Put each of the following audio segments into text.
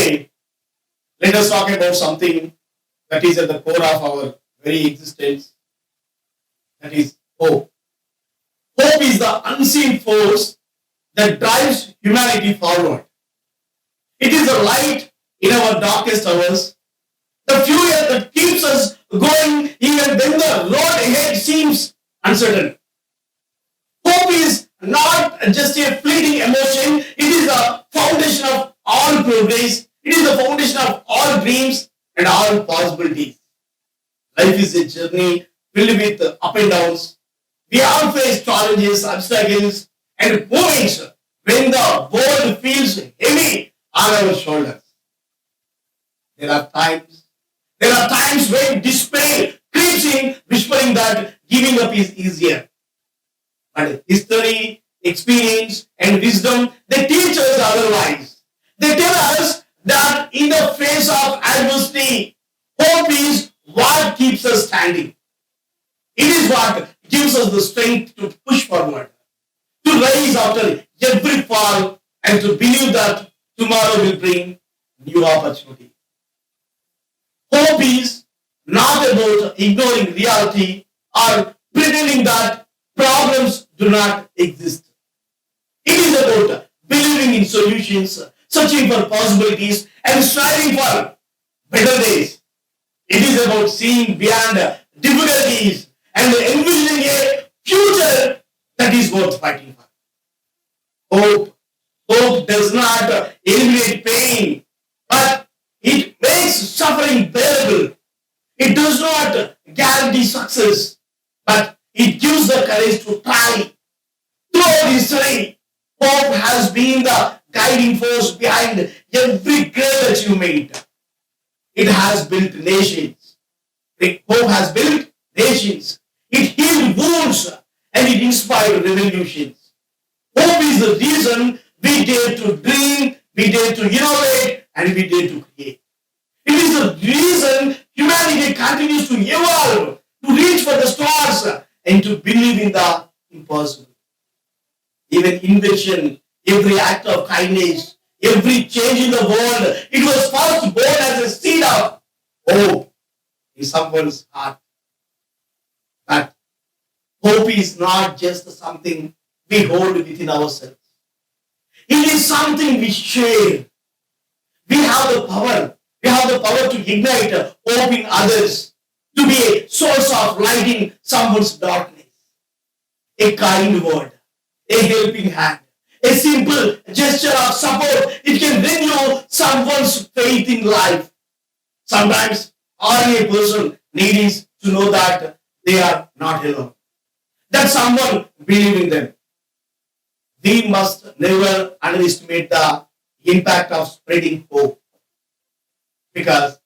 Today, let us talk about something that is at the core of our very existence, that is hope. Hope is the unseen force that drives humanity forward. It is the light in our darkest hours, the fuel that keeps us going even when the road ahead seems uncertain. Hope is not just a fleeting emotion, it is the foundation of all progress, it is the foundation of all dreams and all possibilities. Life is a journey filled with up and downs. We all face challenges, obstacles, and moments when the world feels heavy on our shoulders. There are times when despair creeps in, whispering that giving up is easier. But history, experience, and wisdom, they teach us otherwise. They tell us that in the face of adversity, hope is what keeps us standing. It is what gives us the strength to push forward, to rise after every fall, and to believe that tomorrow will bring new opportunity. Hope is not about ignoring reality or pretending that problems do not exist. It is about believing in solutions, searching for possibilities, and striving for better days. It is about seeing beyond difficulties and envisioning a future that is worth fighting for. Hope does not eliminate pain, but it makes suffering bearable. It does not guarantee success, but it gives the courage to try. Throughout history, hope has been the guiding force behind every great achievement. It has built nations. Hope has built nations. It healed wounds and it inspired revolutions. Hope is the reason we dare to dream, we dare to innovate, and we dare to create. It is the reason humanity continues to evolve, to reach for the stars, and to believe in the impossible. Even invention, every act of kindness, every change in the world, it was first born as a seed of hope in someone's heart. But hope is not just something we hold within ourselves. It is something we share. We have the power. We have the power to ignite hope in others, to be a source of light in someone's darkness. A kind word, a helping hand, a simple gesture of support, it can renew someone's faith in life. Sometimes all a person needs to know that they are not alone, that someone believes in them. We must never underestimate the impact of spreading hope, because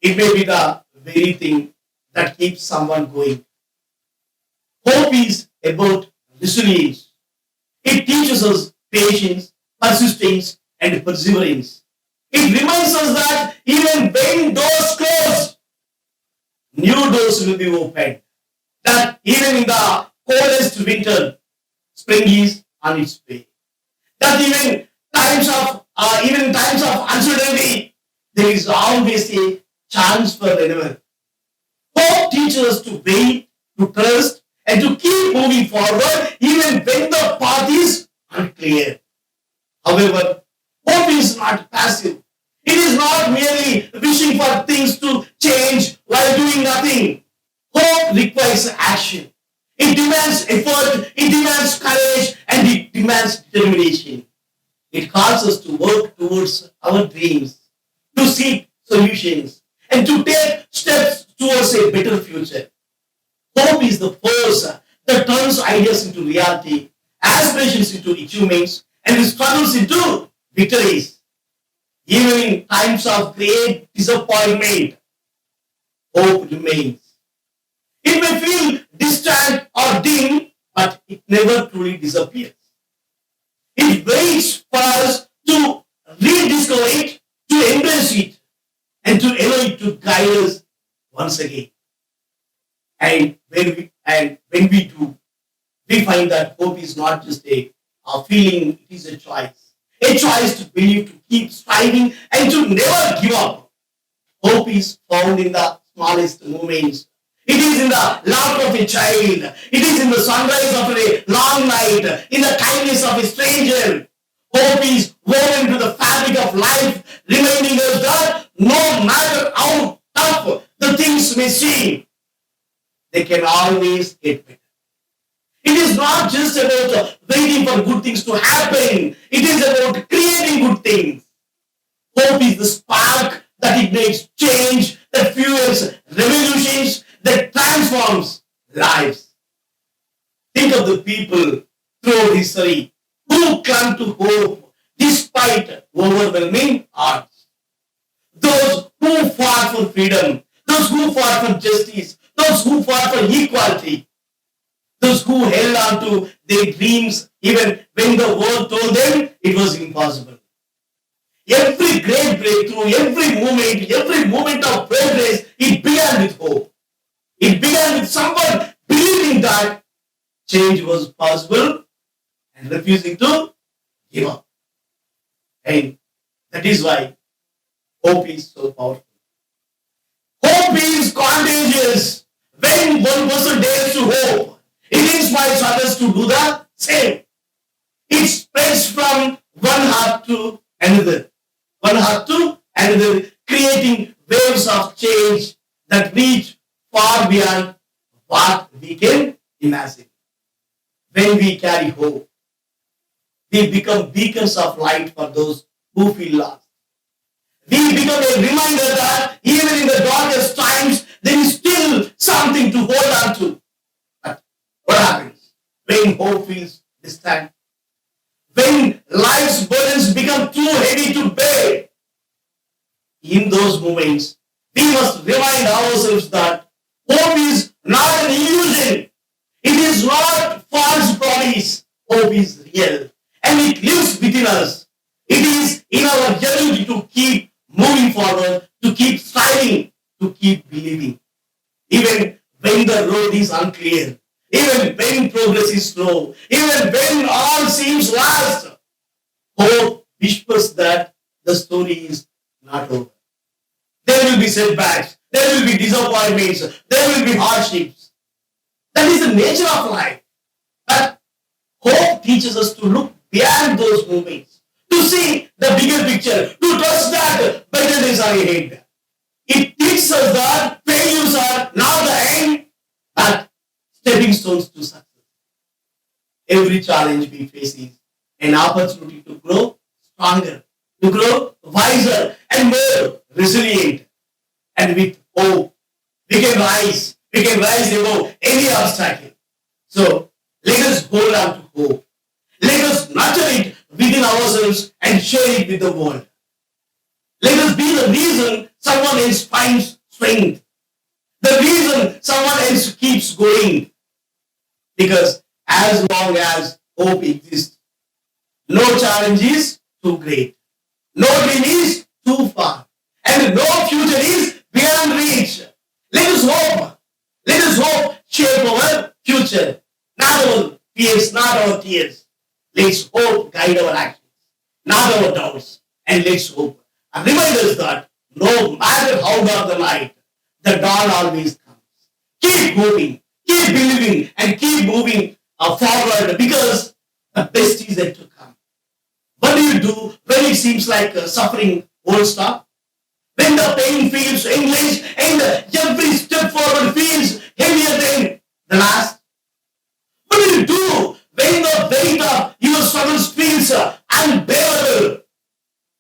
it may be the very thing that keeps someone going. Hope is about resilience. It teaches us patience, persistence, and perseverance. It reminds us that even when doors close, new doors will be opened. That even in the coldest winter, spring is on its way. That even in times of uncertainty, there is always a chance for renewal. Hope teaches us to wait, to trust, and to keep moving forward even when the path is unclear. However, hope is not passive. It is not merely wishing for things to change while doing nothing. Hope requires action. It demands effort, it demands courage, and it demands determination. It calls us to work towards our dreams, to seek solutions, and to take steps towards a better future. Hope is the force that turns ideas into reality, aspirations into achievements, and struggles into victories. Even in times of great disappointment, hope remains. It may feel distant or dim, but it never truly disappears. It waits for us to rediscover it, to embrace it, and to allow it to guide us once again. And when we do, we find that hope is not just a feeling, it is a choice. a choice to believe, to keep striving, and to never give up. Hope is found in the smallest moments. It is in the laughter of a child. It is in the sunrise of a long night, in the kindness of a stranger. Hope is woven into the fabric of life, reminding us that no matter how tough the things may seem, they can always get better. It is not just about waiting for good things to happen. It is about creating good things. Hope is the spark that ignites change, that fuels revolutions, that transforms lives. Think of the people throughout history who clung to hope despite overwhelming odds. Those who fought for freedom, those who fought for justice, those who fought for equality, those who held on to their dreams even when the world told them it was impossible. Every great breakthrough, every moment of progress, it began with hope. It began with someone believing that change was possible and refusing to give up. And that is why hope is so powerful. Hope is contagious. When one person dares to hope, it inspires others to do the same. It spreads from one heart to another, creating waves of change that reach far beyond what we can imagine. When we carry hope, we become beacons of light for those who feel lost. We become a reminder that even in the darkest times, there is still something to hold on to. But what happens when hope feels distant? When life's burdens become too heavy to bear? In those moments, we must remind ourselves that hope is not an illusion. It is not false promise. Hope is real and it lives within us. It is in our ability to keep moving forward, to keep striving, to keep believing. Even when the road is unclear, even when progress is slow, even when all seems lost, hope whispers that the story is not over. There will be setbacks, there will be disappointments, there will be hardships. That is the nature of life. But hope teaches us to look beyond those moments, to see the bigger picture, to trust that better days are ahead. It teaches us that failures are not the end, but stepping stones to success. Every challenge we face is an opportunity to grow stronger, to grow wiser and more resilient. And with hope, we can rise. We can rise above any obstacle. So let us hold on to hope. Let us nurture it within ourselves and share it with the world. Let us be the reason someone else finds strength. The reason someone else keeps going. Because as long as hope exists, no challenge is too great. No dream is too far. And no future is beyond reach. Let us hope. Let us hope shape our future. Not our fears, not our tears. Let's hope guide our actions, not our doubts. And let's hope. And remind us that no matter how dark the night, the dawn always comes. Keep hoping, keep believing, and keep moving forward because the best is yet to come. What do you do when it seems like suffering won't stop? When the pain feels endless and every step forward feels heavier than the last? What do you do when the weight of your struggles feels unbearable?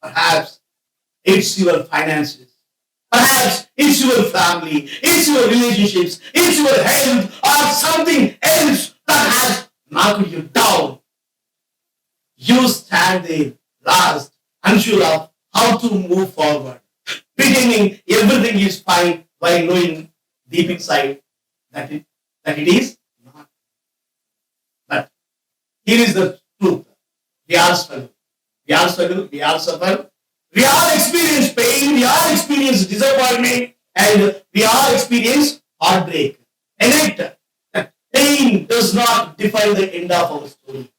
Perhaps it's your finances. Perhaps it's your family, it's your relationships, it's your health, or something else that has knocked you down. You stand there lost, unsure of how to move forward, pretending everything is fine while knowing deep inside that it is not. But here is the truth. We all struggle. We all struggle. We all suffer. We all experience pain. We all experience disappointment. And we all experience heartbreak. And yet, that pain does not define the end of our story.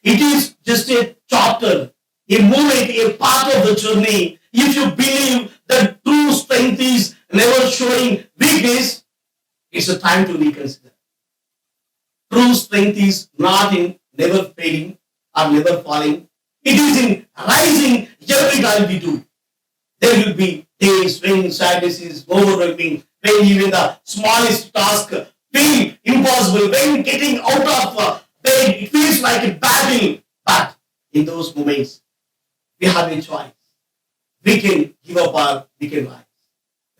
It is just a chapter a moment, a part of the journey. If you believe that true strength is never showing weakness, it's a time to reconsider. True strength is not in never failing or never falling. It is in rising every time we do. There will be days when sadness is overwhelming, when even the smallest task feel impossible, when getting out of bed it feels like a battle. But in those moments, we have a choice. We can give up or we can rise.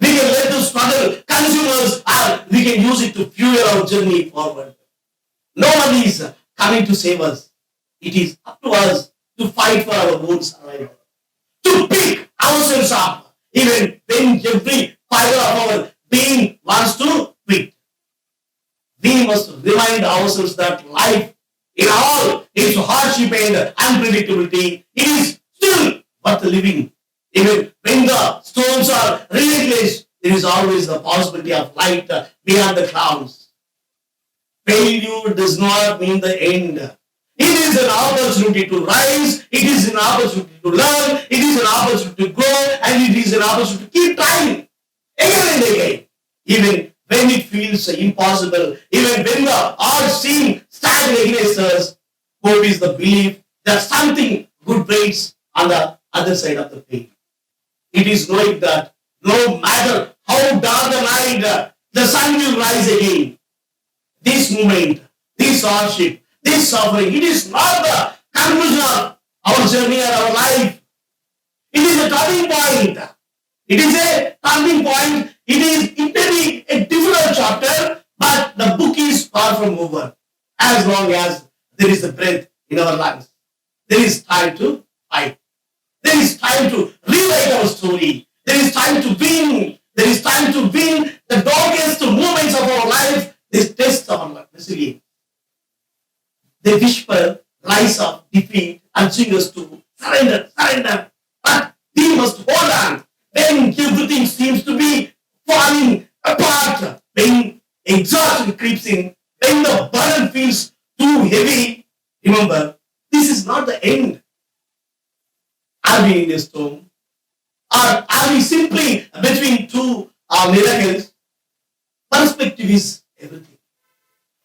We can let the struggle consume us or we can use it to fuel our journey forward. No one is coming to save us. It is up to us to fight for our own survival, to pick ourselves up, even when every fiber of our being wants to quit. We must remind ourselves that life, in all its hardship and unpredictability, it is still worth living. Even when the storms are relentless, there is always the possibility of light beyond the clouds. Failure does not mean the end. It is an opportunity to rise, it is an opportunity to learn, it is an opportunity to grow, and it is an opportunity to keep trying again and again. Even when it feels impossible, even when the odds seem stacked against us, hope is the belief that something good waits on the other side of the pain. It is knowing that no matter how dark the night, the sun will rise again. This moment, this hardship, this suffering, it is not the conclusion of our journey or our life. It is a turning point. It is a turning point. It is intending a difficult chapter, but the book is far from over. As long as there is a breath in our lungs, there is time to fight. There is time to rewrite our story. There is time to win. There is time to win the darkest moments of our life. This test our resilience. They whisper lies of defeat, urging us to surrender, surrender. But we must hold on. When everything seems to be falling apart, when exhaustion creeps in, when the burden feels too heavy, remember, this is not the end. Are we in a storm? Or are we simply between two miracles? Perspective is everything.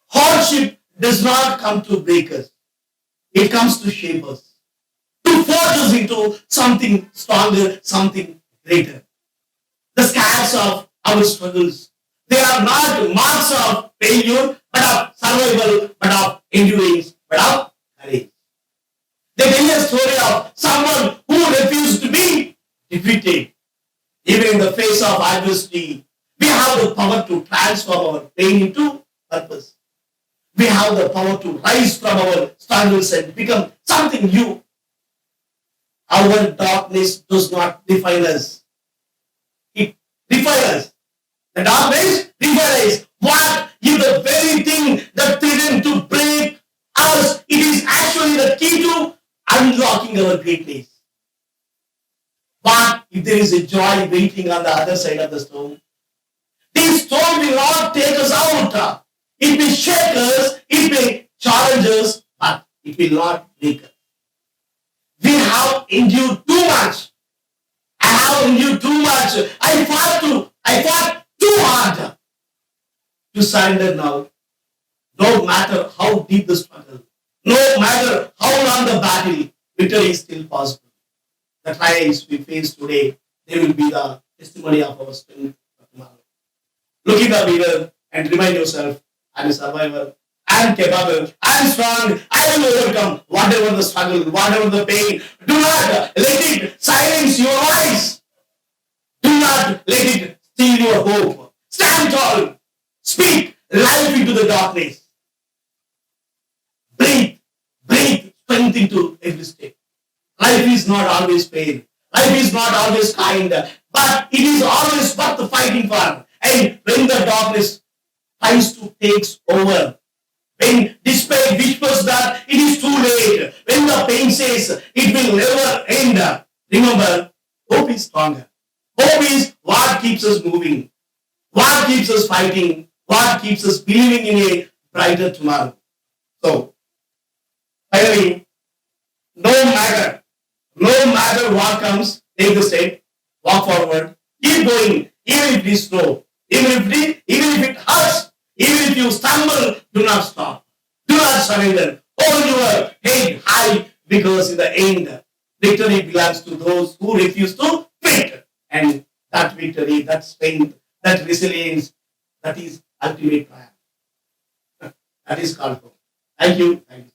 Hardship does not come to break us. It comes to shape us, to forge us into something stronger, something greater. The scars of our struggles, they are not marks of failure, but of survival, but of endurance, but of courage. They tell a story of someone who refused to be defeated. Even in the face of adversity, we have the power to transform our pain into purpose. We have the power to rise from our struggles and become something new. Our darkness does not define us. It defines us. The darkness defines us. What is the very thing that threatened to break us? It is actually the key to unlocking our greatness. But if there is a joy waiting on the other side of the storm, this storm will not take us out. It may shake us, it may challenge us, but it will not break us. We have endured too much. I have endured too much. I fought too hard to surrender now. No matter how deep the struggle, no matter how long the battle, victory is still possible. The trials we face today, they will be the testimony of our strength for tomorrow. Look in the mirror and remind yourself, I'm a survivor. I'm capable. I'm strong. I will overcome whatever the struggle, whatever the pain. Do not let it silence your voice. Do not let it steal your hope. Stand tall. Speak life into the darkness. Breathe strength into every step. Life is not always fair. Life is not always kind, but it is always worth fighting for. And when the darkness tries to take over, when despair whispers that it is too late, when the pain says it will never end, remember, hope is stronger. Hope is what keeps us moving, what keeps us fighting, what keeps us believing in a brighter tomorrow. So, finally, no matter what comes, take the step, walk forward, keep going, even if it is slow, even if it hurts, even if you stumble, do not stop. Do not surrender. Hold your head high because in the end, victory belongs to those who refuse to quit. And that victory, that strength, that resilience, that is ultimate triumph. That is called hope. Thank you. Thank you.